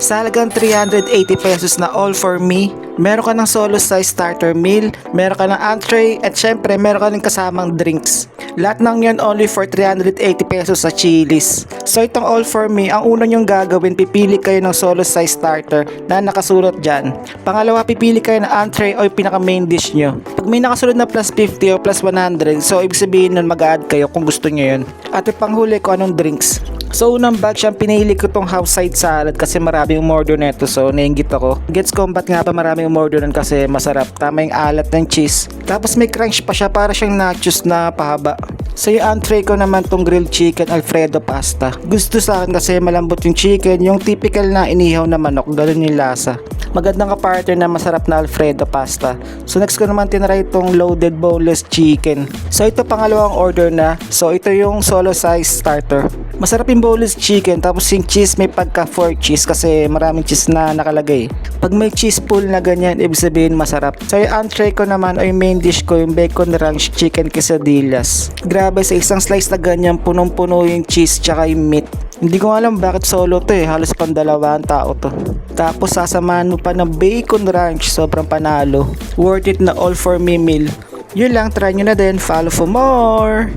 Sa halagang 380 pesos na all for me, meron ka ng solo size starter meal, meron ka ng entree, at syempre meron ka ng kasamang drinks. Lahat ng yan only for 380 pesos sa Chili's. So itong all for me, ang una nyong gagawin, pipili kayo ng solo size starter na nakasulat dyan. Pangalawa, pipili kayo ng entree o yung pinaka main dish nyo. Pag may nakasunod na plus 50 o plus 100, so ibig sabihin nun mag-add kayo kung gusto nyo yun. At yung panghuli ko anong drinks. So unang batch ang pinili ko tong house side salad kasi maraming umorder neto, so nainggit ako. Gets Combat nga pa maraming umorder nun kasi masarap. Tama yung alat ng cheese. Tapos may crunch pa siya, para siyang nachos na pahaba. So yung entree ko naman tong grilled chicken Alfredo pasta. Gusto sa akin kasi malambot yung chicken, yung typical na inihaw na manok, ganun yung lasa. Magandang ka-partner na masarap na Alfredo pasta. So next ko naman tinry itong loaded boneless chicken. So ito pangalawang order na. So ito yung solo size starter. Masarap yung boneless chicken, tapos yung cheese may pagka 4 cheese kasi maraming cheese na nakalagay. Pag may cheese pool na ganyan, ibig sabihin masarap. So yung entree ko naman o yung main dish ko, yung bacon ranch chicken quesadillas. Grabe, sa isang slice na ganyan, punong-puno yung cheese tsaka yung meat. Hindi ko alam bakit solo to halos pandalawang tao to. Tapos sasamahan mo pa ng bacon ranch, sobrang panalo. Worth it na all for me meal. Yun lang, try nyo na din, follow for more!